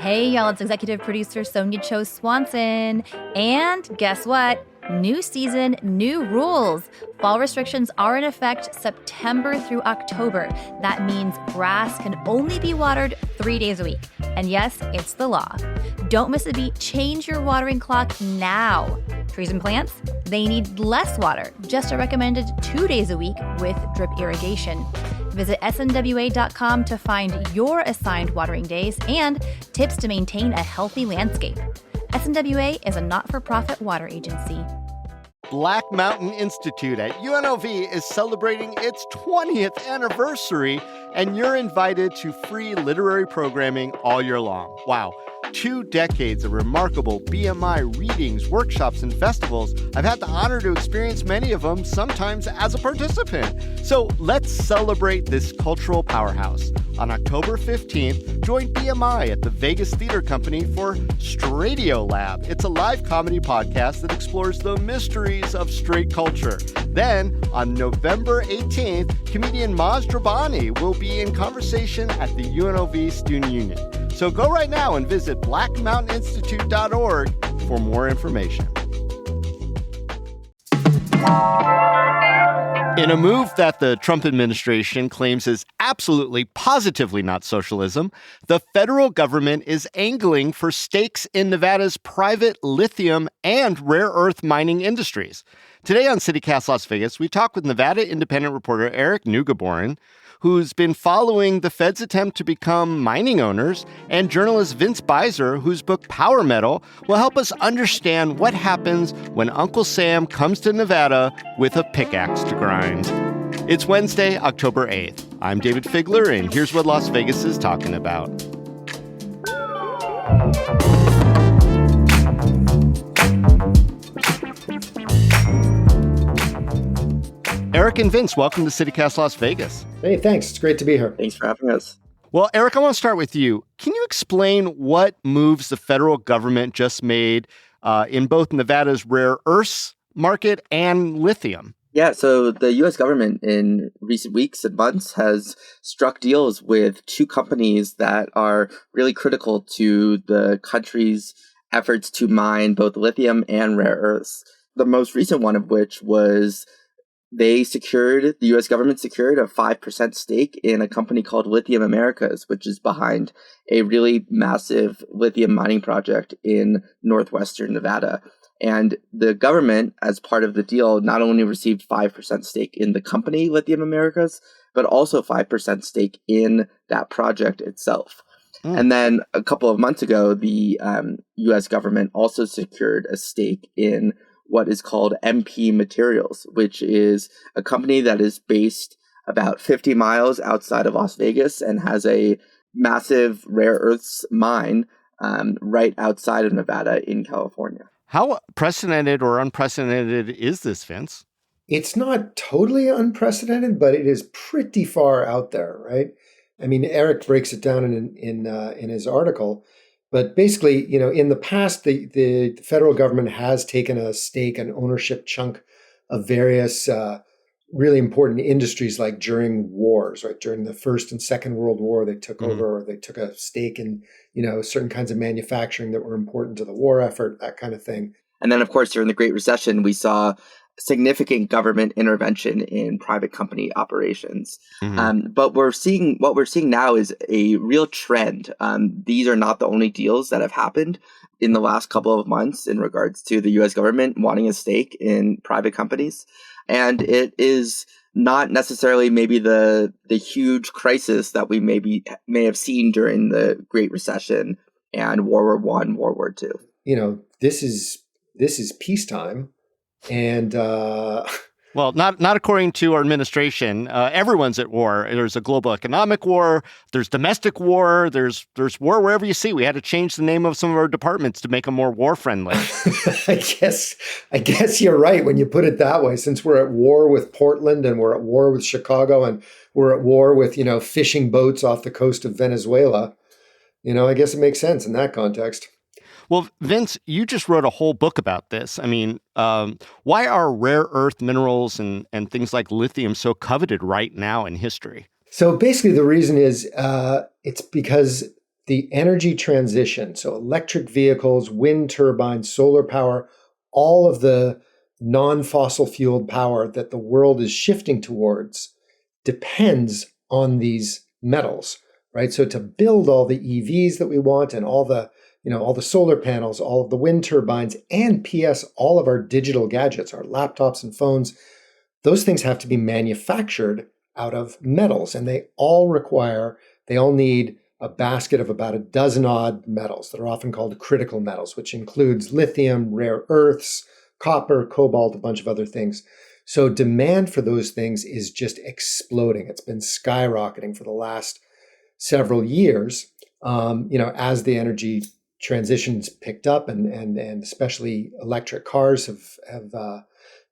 Hey, y'all, it's executive producer Sonia Cho Swanson. And guess what? New season, new rules. Fall restrictions are in effect September through October. That means grass can only be watered 3 days a week. And yes, it's the law. Don't miss a beat. Change your watering clock now. Trees and plants, they need less water, just a recommended 2 days a week with drip irrigation. Visit snwa.com to find your assigned watering days and tips to maintain a healthy landscape. SNWA is a not-for-profit water agency. Black Mountain Institute at UNLV is celebrating its 20th anniversary, and you're invited to free literary programming all year long. Wow. 2 decades of remarkable BMI readings, workshops, and festivals. I've had the honor to experience many of them, sometimes as a participant. So let's celebrate this cultural powerhouse. On October 15th, join BMI at the Vegas Theater Company for Stradio Lab. It's a live comedy podcast that explores the mysteries of straight culture. Then, on November 18th, comedian Maz Drabani will be in conversation at the UNLV Student Union. So go right now and visit blackmountaininstitute.org for more information. In a move that the Trump administration claims is absolutely, positively not socialism, the federal government is angling for stakes in Nevada's private lithium and rare earth mining industries. Today on CityCast Las Vegas, we talk with Nevada independent reporter Eric Neugebauer, who's been following the Fed's attempt to become mining owners, and journalist Vince Beiser, whose book Power Metal will help us understand what happens when Uncle Sam comes to Nevada with a pickaxe to grind. It's Wednesday, October 8th. I'm David Figler, and here's what Las Vegas is talking about. Eric and Vince, welcome to CityCast Las Vegas. Hey, thanks. It's great to be here. Thanks for having us. Well, Eric, I want to start with you. Can you explain what moves the federal government just made in both Nevada's rare earths market and lithium? Yeah, so the U.S. government in recent weeks and months has struck deals with 2 companies that are really critical to the country's efforts to mine both lithium and rare earths. The most recent one of which was the U.S. government secured a 5% stake in a company called Lithium Americas, which is behind a really massive lithium mining project in northwestern Nevada. And the government, as part of the deal, not only received 5% stake in the company Lithium Americas, but also 5% stake in that project itself. And then a couple of months ago, the U.S. government also secured a stake in what is called MP Materials, which is a company that is based about 50 miles outside of Las Vegas and has a massive rare earths mine right outside of Nevada in California. How precedented or unprecedented is this, Vince? It's not totally unprecedented, but it is pretty far out there, right? I mean, Eric breaks it down in his article. But basically, in the past, the federal government has taken a stake, an ownership chunk of various really important industries, like during wars, right? During the First and Second World War, they took over, or they took a stake in, certain kinds of manufacturing that were important to the war effort, that kind of thing. And then, of course, during the Great Recession, we saw significant government intervention in private company operations. But what we're seeing now is a real trend. These are not the only deals that have happened in the last couple of months in regards to the U.S. government wanting a stake in private companies. And it is not necessarily maybe the huge crisis that we may have seen during the Great Recession and World War I, World War II. This is peacetime. And well, not according to our administration. Everyone's at war. There's a global economic war. There's domestic war. There's war wherever you see. We had to change the name of some of our departments to make them more war friendly. I guess you're right when you put it that way. Since we're at war with Portland and we're at war with Chicago and we're at war with fishing boats off the coast of Venezuela, I guess it makes sense in that context. Well, Vince, you just wrote a whole book about this. I mean, why are rare earth minerals and things like lithium so coveted right now in history? So basically the reason is it's because the energy transition, so electric vehicles, wind turbines, solar power, all of the non-fossil fueled power that the world is shifting towards depends on these metals, right? So to build all the EVs that we want and all the solar panels, all of the wind turbines, and PS, all of our digital gadgets, our laptops and phones, those things have to be manufactured out of metals, and they all need a basket of about a dozen odd metals that are often called critical metals, which includes lithium, rare earths, copper, cobalt, a bunch of other things. So demand for those things is just exploding. It's been skyrocketing for the last several years, as the energy transitions picked up and especially electric cars have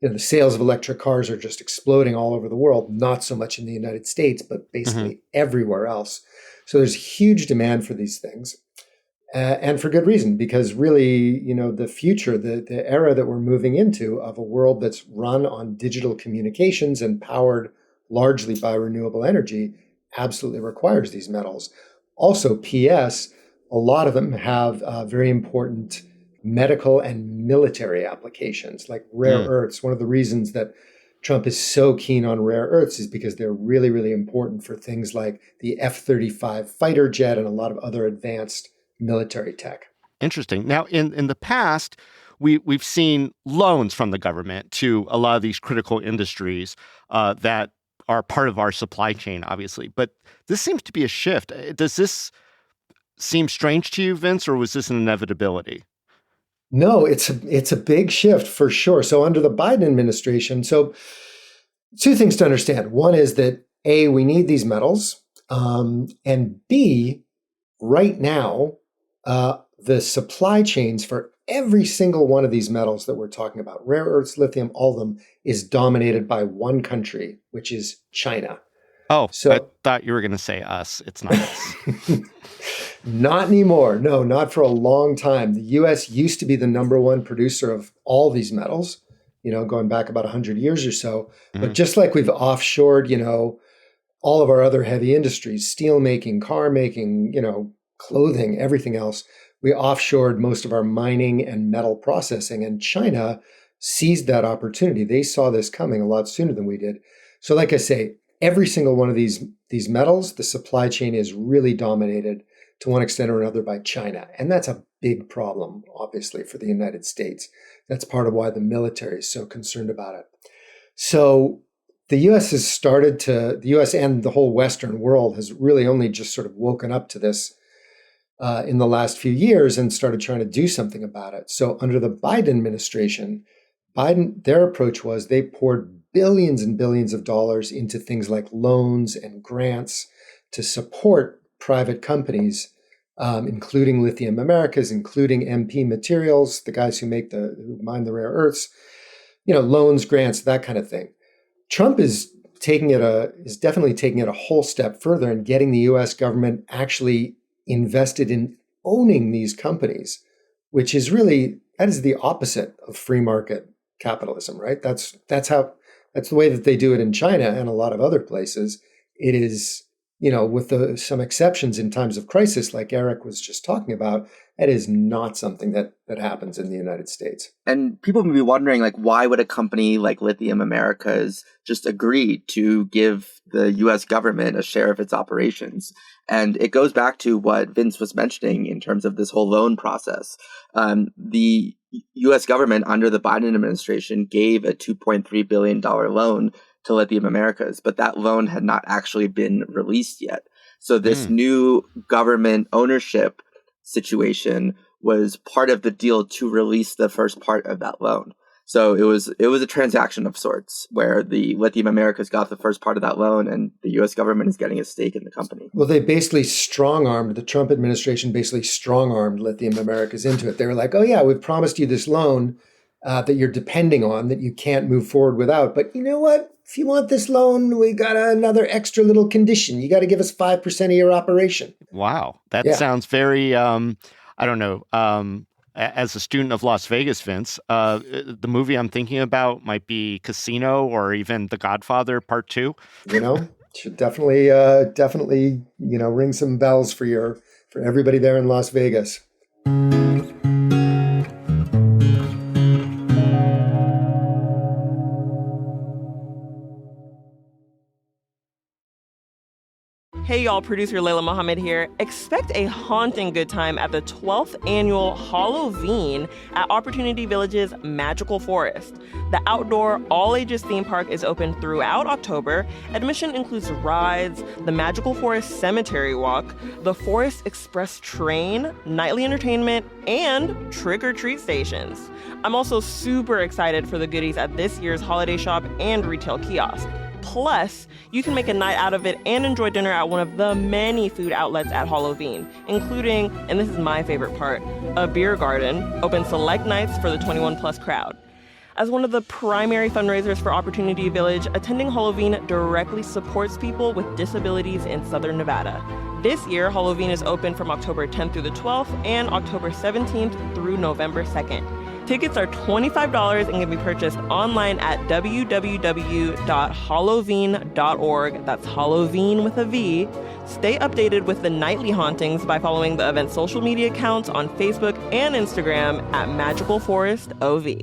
the sales of electric cars are just exploding all over the world, not so much in the United States, but basically everywhere else. So there's huge demand for these things. And for good reason, because really, the future, the era that we're moving into of a world that's run on digital communications and powered largely by renewable energy absolutely requires these metals. Also, PS, a lot of them have very important medical and military applications, like rare earths. One of the reasons that Trump is so keen on rare earths is because they're really, really important for things like the F-35 fighter jet and a lot of other advanced military tech. Interesting. Now, in the past, we've seen loans from the government to a lot of these critical industries that are part of our supply chain, obviously. But this seems to be a shift. Does this seem strange to you, Vince, or was this an inevitability? No, it's a big shift for sure. So under the Biden administration, so two things to understand. One is that A, we need these metals, and B, right now, the supply chains for every single one of these metals that we're talking about, rare earths, lithium, all of them, is dominated by one country, which is China. Oh, so I thought you were going to say us. It's not us. Not anymore. No, not for a long time. The U.S. used to be the number one producer of all these metals, going back about 100 years or so. But just like we've offshored, all of our other heavy industries, steel making, car making, clothing, everything else, we offshored most of our mining and metal processing. And China seized that opportunity. They saw this coming a lot sooner than we did. So like I say, every single one of these metals, the supply chain is really dominated to one extent or another by China. And that's a big problem, obviously, for the United States. That's part of why the military is so concerned about it. So the U.S. the U.S. and the whole Western world has really only just sort of woken up to this in the last few years and started trying to do something about it. So under the Biden administration, their approach was they poured billions and billions of dollars into things like loans and grants to support private companies, including Lithium Americas, including MP Materials, the guys who mine the rare earths, loans, grants, that kind of thing. Trump is definitely taking it a whole step further and getting the U.S. government actually invested in owning these companies, which is that is the opposite of free market capitalism, right? That's the way that they do it in China and a lot of other places. It is, with some exceptions in times of crisis, like Eric was just talking about, that is not something that happens in the United States. And people may be wondering, why would a company like Lithium Americas just agree to give the U.S. government a share of its operations? And it goes back to what Vince was mentioning in terms of this whole loan process. The U.S. government under the Biden administration gave a $2.3 billion loan to Lithium Americas, but that loan had not actually been released yet. So this new government ownership situation was part of the deal to release the first part of that loan. So it was a transaction of sorts where the Lithium Americas got the first part of that loan and the U.S. government is getting a stake in the company. Well, they basically the Trump administration basically strong-armed Lithium Americas into it. They were like, oh yeah, we've promised you this loan that you're depending on, that you can't move forward without. But you know what? If you want this loan, we got another extra little condition. You got to give us 5% of your operation. Wow. That sounds very, I don't know, as a student of Las Vegas, Vince, the movie I'm thinking about might be Casino or even The Godfather Part 2. Should definitely, ring some bells for your for everybody there in Las Vegas. Hey y'all, producer Layla Mohammed here. Expect a haunting good time at the 12th annual Halloween at Opportunity Village's Magical Forest. The outdoor, all-ages theme park is open throughout October. Admission includes rides, the Magical Forest Cemetery Walk, the Forest Express train, nightly entertainment, and trick-or-treat stations. I'm also super excited for the goodies at this year's holiday shop and retail kiosk. Plus, you can make a night out of it and enjoy dinner at one of the many food outlets at Halloween, including, and this is my favorite part, a beer garden, open select nights for the 21-plus crowd. As one of the primary fundraisers for Opportunity Village, attending Halloween directly supports people with disabilities in Southern Nevada. This year, Halloween is open from October 10th through the 12th and October 17th through November 2nd. Tickets are $25 and can be purchased online at www.halloween.org. That's Halloween with a V. Stay updated with the nightly hauntings by following the event's social media accounts on Facebook and Instagram at Magical Forest OV.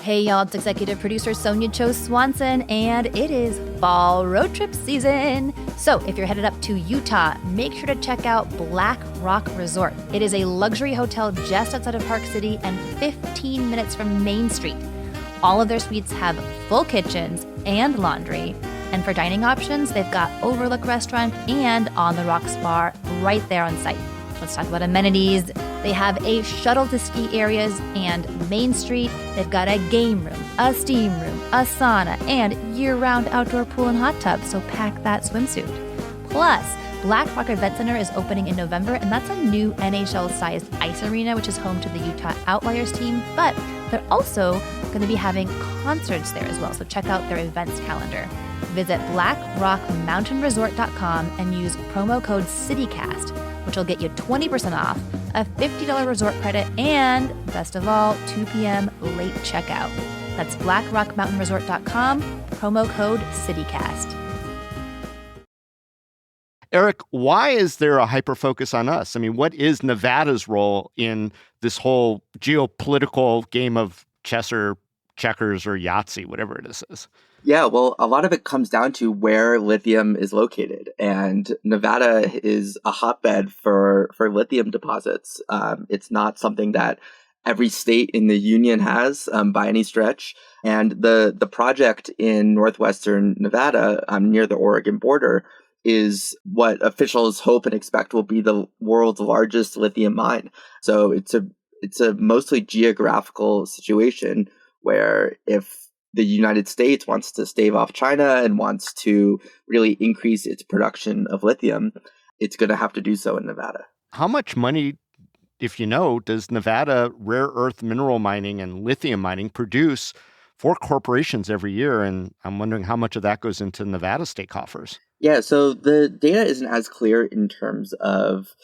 Hey y'all, it's executive producer Sonia Cho Swanson, and it is fall road trip season. So if you're headed up to Utah, make sure to check out Black Rock Resort. It is a luxury hotel just outside of Park City and 15 minutes from Main Street. All of their suites have full kitchens and laundry. And for dining options, they've got Overlook Restaurant and On the Rocks Bar right there on site. Let's talk about amenities. They have a shuttle to ski areas and Main Street. They've got a game room, a steam room, a sauna, and year-round outdoor pool and hot tub, so pack that swimsuit. Plus, Black Rock Event Center is opening in November, and that's a new NHL-sized ice arena, which is home to the Utah Outliers team, but they're also going to be having concerts there as well, so check out their events calendar. Visit blackrockmountainresort.com and use promo code CITYCAST, which will get you 20% off, a $50 resort credit, and, best of all, 2 p.m. late checkout. That's blackrockmountainresort.com, promo code CITYCAST. Eric, why is there a hyper-focus on us? I mean, what is Nevada's role in this whole geopolitical game of chess or checkers or Yahtzee, whatever it is? Yeah, well, a lot of it comes down to where lithium is located, and Nevada is a hotbed for lithium deposits. It's not something that every state in the union has by any stretch, and the project in northwestern Nevada near the Oregon border is what officials hope and expect will be the world's largest lithium mine. So it's a mostly geographical situation where if the United States wants to stave off China and wants to really increase its production of lithium, it's going to have to do so in Nevada. How much money, if you know, does Nevada rare earth mineral mining and lithium mining produce for corporations every year? And I'm wondering how much of that goes into Nevada state coffers. Yeah, so the data isn't as clear in terms of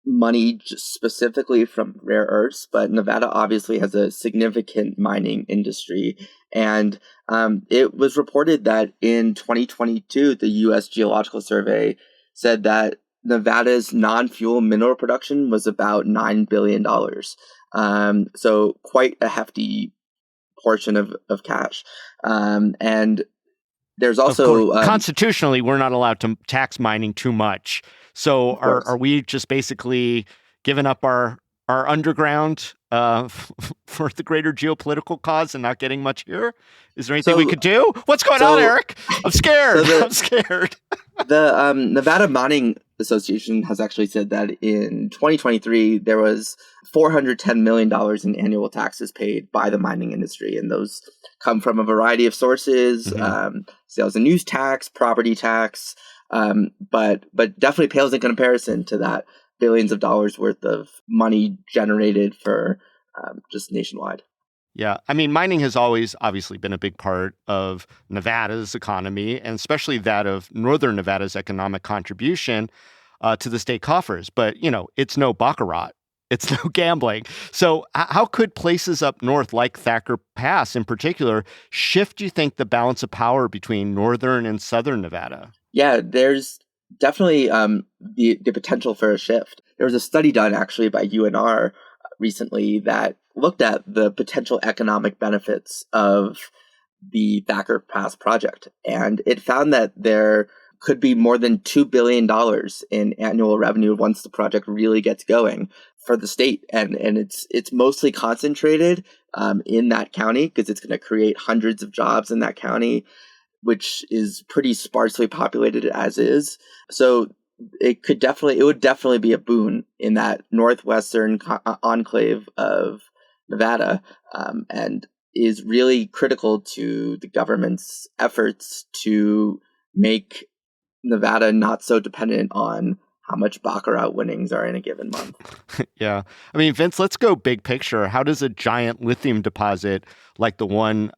money just specifically from rare earths, but Nevada obviously has a significant mining industry. And it was reported that in 2022, the U.S. Geological Survey said that Nevada's non-fuel mineral production was about $9 billion. So quite a hefty portion of cash. And there's also... constitutionally, we're not allowed to tax mining too much. So are we just basically giving up our underground for the greater geopolitical cause and not getting much here? Is there anything we could do? What's going on, Eric? I'm scared. I'm scared. The Nevada Mining Association has actually said that in 2023, there was $410 million in annual taxes paid by the mining industry. And those come from a variety of sources, sales and use tax, property tax, but definitely pales in comparison to that billions of dollars worth of money generated for just nationwide. Yeah. I mean, mining has always obviously been a big part of Nevada's economy, and especially that of Northern Nevada's economic contribution to the state coffers. But, you know, it's no baccarat. It's no gambling. So how could places up north like Thacker Pass in particular shift, you think, the balance of power between Northern and Southern Nevada? Yeah, there's Definitely the potential for a shift. There was a study done actually by UNR recently that looked at the potential economic benefits of the Thacker Pass project. And it found that there could be more than $2 billion in annual revenue once the project really gets going for the state. And it's mostly concentrated in that county because it's going to create hundreds of jobs in that county, which is pretty sparsely populated as is. So it would definitely be a boon in that northwestern enclave of Nevada, and is really critical to the government's efforts to make Nevada not so dependent on how much baccarat winnings are in a given month. Yeah. I mean, Vince, let's go big picture. How does a giant lithium deposit like the one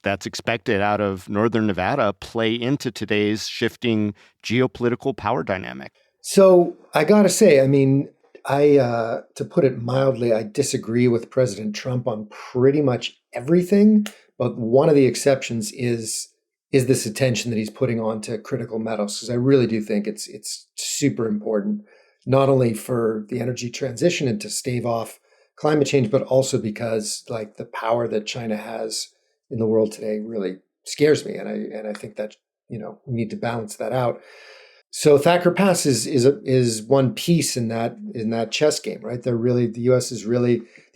that's expected out of northern Nevada play into today's shifting geopolitical power dynamic? So I got to say, I mean, to put it mildly, I disagree with President Trump on pretty much everything, but one of the exceptions is this attention that he's putting on to critical metals, because I really do think it's super important, not only for the energy transition and to stave off climate change, but also because like the power that China has in the world today really scares me, and I think that we need to balance that out. So Thacker Pass is one piece in that chess game, right? The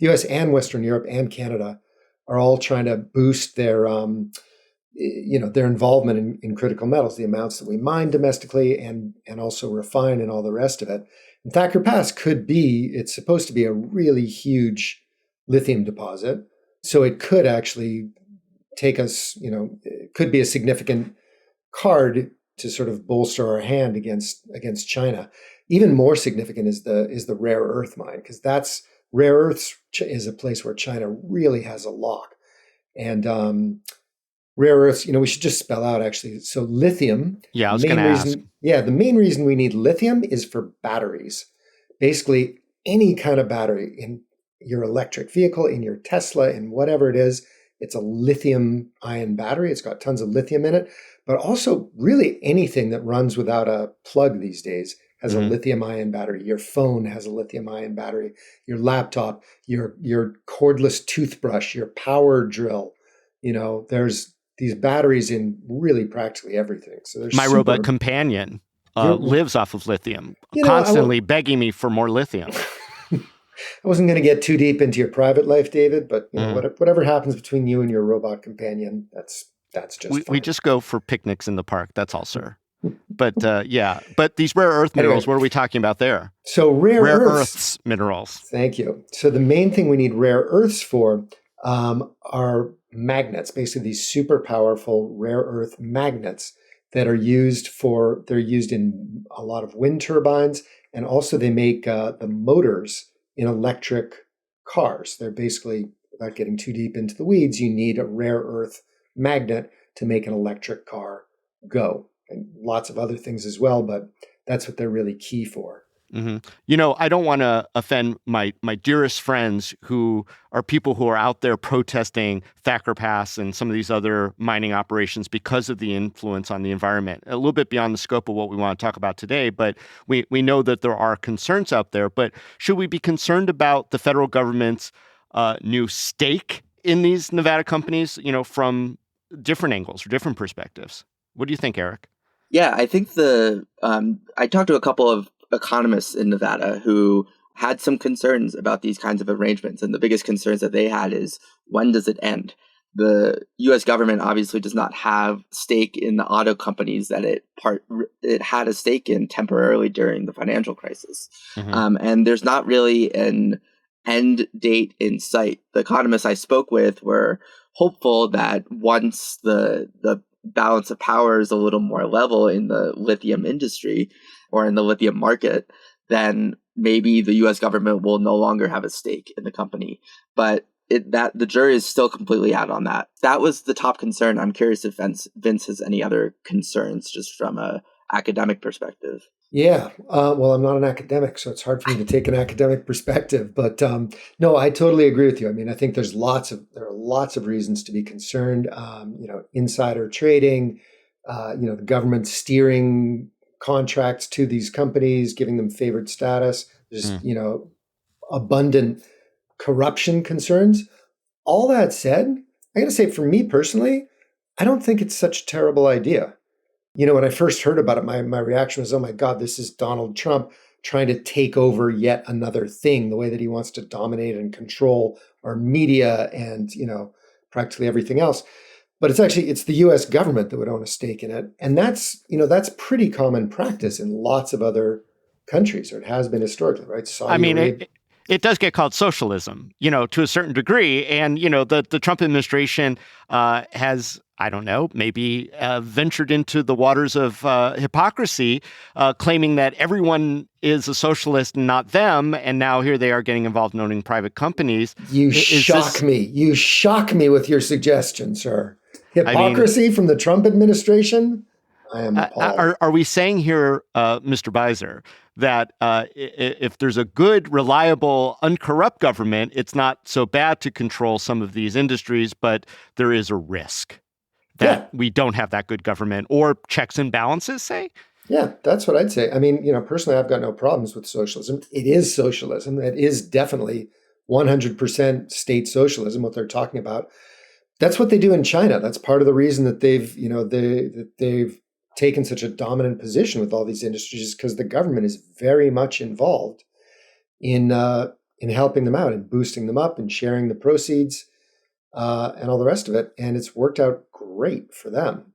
U.S. and Western Europe and Canada are all trying to boost their their involvement in critical metals, the amounts that we mine domestically and also refine and all the rest of it. And Thacker Pass it's supposed to be a really huge lithium deposit, so it could actually take us, it could be a significant card to sort of bolster our hand against China. Even more significant is the rare earth mine, because rare earths is a place where China really has a lock. And rare earths, we should just spell out actually. So lithium. Yeah, I was going to ask. Yeah, the main reason we need lithium is for batteries. Basically, any kind of battery in your electric vehicle, in your Tesla, in whatever it is, it's a lithium ion battery. It's got tons of lithium in it. But also really anything that runs without a plug these days has a lithium ion battery. Your phone has a lithium ion battery. Your laptop, your cordless toothbrush, your power drill. There's these batteries in really practically everything. So there's my robot companion lives off of lithium, constantly begging me for more lithium. I wasn't going to get too deep into your private life, David, but whatever happens between you and your robot companion, that's just fine. We just go for picnics in the park. That's all, sir. But but these rare earth minerals, what are we talking about there? So rare earths minerals. Thank you. So the main thing we need rare earths for are magnets, basically these super powerful rare earth magnets that are used in a lot of wind turbines, and also they make the motors in electric cars. They're basically, without getting too deep into the weeds, you need a rare earth magnet to make an electric car go, and lots of other things as well, but that's what they're really key for. Mm-hmm. I don't want to offend my dearest friends who are people who are out there protesting Thacker Pass and some of these other mining operations because of the influence on the environment. A little bit beyond the scope of what we want to talk about today, but we know that there are concerns out there. But should we be concerned about the federal government's new stake in these Nevada companies, from different angles or different perspectives? What do you think, Eric? Yeah, I think I talked to a couple of economists in Nevada who had some concerns about these kinds of arrangements. And the biggest concerns that they had is, when does it end? The U.S. government obviously does not have stake in the auto companies that it had a stake in temporarily during the financial crisis. Mm-hmm. And there's not really an end date in sight. The economists I spoke with were hopeful that once the balance of power is a little more level in the lithium industry or in the lithium market, then maybe the U.S. government will no longer have a stake in the company. But the jury is still completely out on that. That was the top concern. I'm curious if Vince has any other concerns just from a academic perspective. Yeah. Well, I'm not an academic, so it's hard for me to take an academic perspective. But no, I totally agree with you. I mean, I think there are lots of reasons to be concerned. Insider trading, the government steering contracts to these companies, giving them favored status. There's, abundant corruption concerns. All that said, I got to say, for me personally, I don't think it's such a terrible idea. When I first heard about it, my reaction was, oh my God, this is Donald Trump trying to take over yet another thing, the way that he wants to dominate and control our media and, practically everything else. But it's the US government that would own a stake in it. And that's pretty common practice in lots of other countries, or it has been historically, right? Saudi Arabia. It does get called socialism, to a certain degree. And, the Trump administration has, I don't know, maybe ventured into the waters of hypocrisy, claiming that everyone is a socialist and not them. And now here they are getting involved in owning private companies. You shock me. You shock me with your suggestion, sir. Hypocrisy from the Trump administration? I am appalled. Are we saying here, Mr. Beiser, that if there's a good, reliable, uncorrupt government, it's not so bad to control some of these industries, but there is a risk that we don't have that good government or checks and balances, say? Yeah, that's what I'd say. I mean, personally, I've got no problems with socialism. It is socialism. It is definitely 100% state socialism, what they're talking about. That's what they do in China. That's part of the reason that they've taken such a dominant position with all these industries, because the government is very much involved in helping them out and boosting them up and sharing the proceeds and all the rest of it. And it's worked out great for them.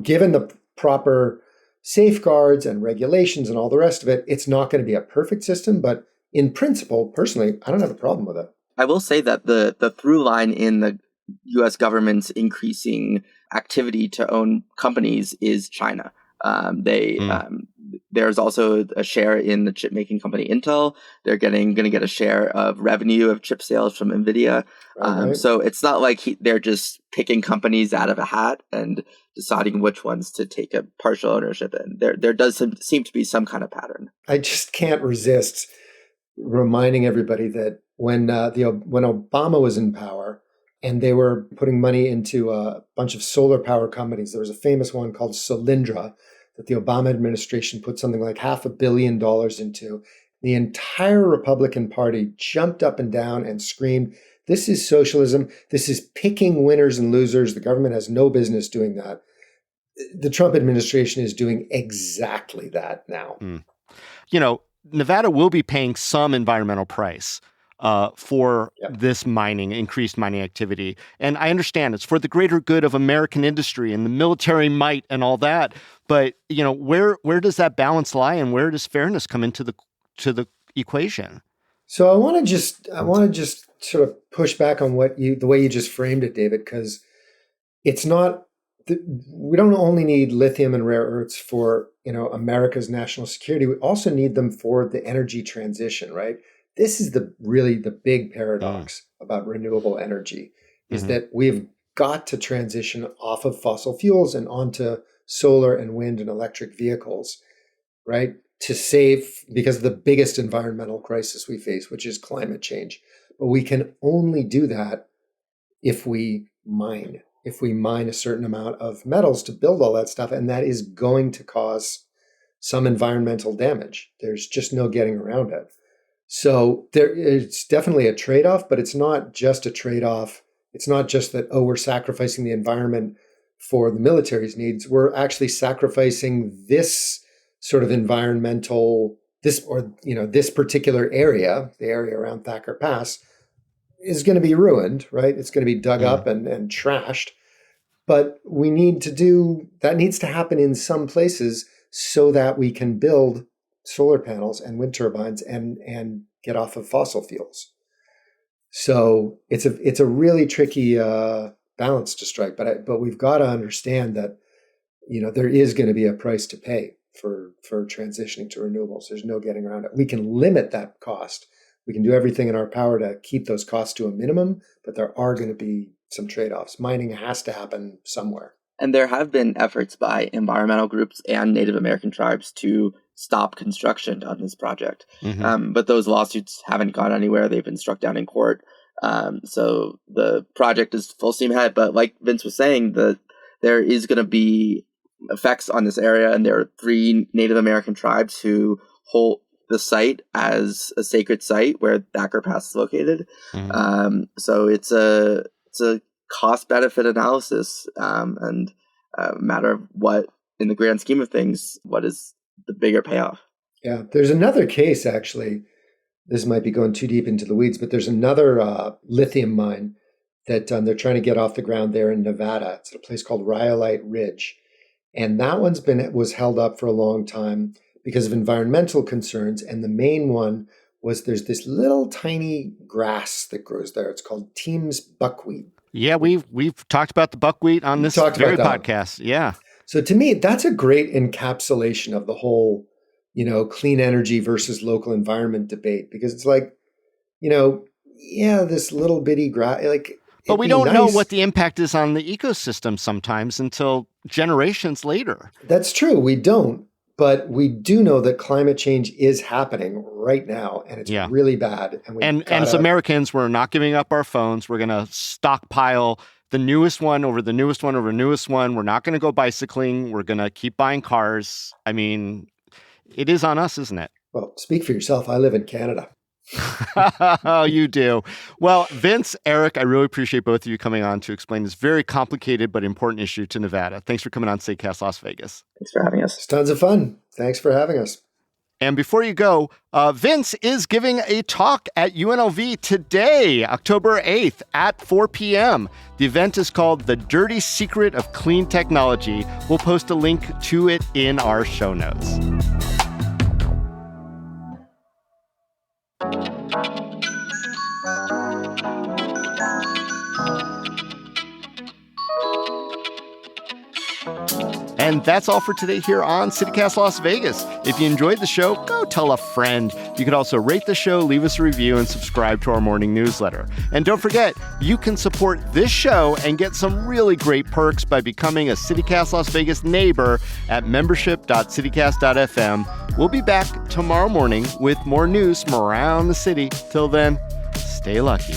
Given the proper safeguards and regulations and all the rest of it, it's not going to be a perfect system, but in principle, personally, I don't have a problem with it. I will say that the through line in the U.S. government's increasing activity to own companies is China. There's also a share in the chip making company Intel. They're going to get a share of revenue of chip sales from NVIDIA. Right. So it's not like they're just picking companies out of a hat and deciding which ones to take a partial ownership in. There does seem to be some kind of pattern. I just can't resist reminding everybody that when Obama was in power, and they were putting money into a bunch of solar power companies. There was a famous one called Solyndra that the Obama administration put something like $500 million into. The entire Republican Party jumped up and down and screamed, "This is socialism. This is picking winners and losers. The government has no business doing that." The Trump administration is doing exactly that now. Nevada will be paying some environmental price for this increased mining activity. And I understand it's for the greater good of American industry and the military might and all that. But, where does that balance lie, and where does fairness come into the equation? So I want to just sort of push back on the way you just framed it, David, because it's not, we don't only need lithium and rare earths for, America's national security. We also need them for the energy transition, right? This is really the big paradox about renewable energy, is that we've got to transition off of fossil fuels and onto solar and wind and electric vehicles, right? To save, because of the biggest environmental crisis we face, which is climate change. But we can only do that if we mine a certain amount of metals to build all that stuff. And that is going to cause some environmental damage. There's just no getting around it. So it's definitely a trade-off, but it's not just a trade-off. It's not just that, we're sacrificing the environment for the military's needs. We're actually sacrificing this sort of this particular area, the area around Thacker Pass, is going to be ruined, right? It's going to be dug up and trashed. But that needs to happen in some places so that we can build solar panels and wind turbines and get off of fossil fuels. So it's a really tricky balance to strike, but we've got to understand that there is going to be a price to pay for transitioning to renewables. There's no getting around it. We can limit that cost. We can do everything in our power to keep those costs to a minimum, but there are going to be some trade-offs. Mining has to happen somewhere. And there have been efforts by environmental groups and Native American tribes to stop construction on this project. But those lawsuits haven't gone anywhere. They've been struck down in court. So the project is full steam ahead. But like Vince was saying, there is going to be effects on this area, and there are 3 Native American tribes who hold the site as a sacred site where Thacker Pass is located. So it's a cost-benefit analysis, and a matter of what, in the grand scheme of things, what is the bigger payoff. Yeah, there's another case, actually. This might be going too deep into the weeds, but there's another lithium mine that they're trying to get off the ground there in Nevada. It's at a place called Rhyolite Ridge. And that was held up for a long time because of environmental concerns. And the main one was there's this little tiny grass that grows there. It's called Team's buckwheat. Yeah, we've talked about the buckwheat on this very podcast. Yeah. So to me, that's a great encapsulation of the whole, clean energy versus local environment debate, because it's like, this little bitty grass, but we don't know what the impact is on the ecosystem sometimes until generations later. That's true. We don't. But we do know that climate change is happening right now, and it's really bad. And as Americans, we're not giving up our phones. We're going to stockpile the newest one over the newest one over the newest one. We're not going to go bicycling. We're going to keep buying cars. I mean, it is on us, isn't it? Well, speak for yourself. I live in Canada. Oh, you do. Well, Vince, Eric, I really appreciate both of you coming on to explain this very complicated but important issue to Nevada. Thanks for coming on CityCast Las Vegas. Thanks for having us. It's tons of fun. Thanks for having us. And before you go, Vince is giving a talk at UNLV today, October 8th at 4 p.m. The event is called The Dirty Secret of Clean Technology. We'll post a link to it in our show notes. And that's all for today here on CityCast Las Vegas. If you enjoyed the show, go tell a friend. You could also rate the show, leave us a review, and subscribe to our morning newsletter. And don't forget, you can support this show and get some really great perks by becoming a CityCast Las Vegas neighbor at membership.citycast.fm. We'll be back tomorrow morning with more news from around the city. Till then, stay lucky.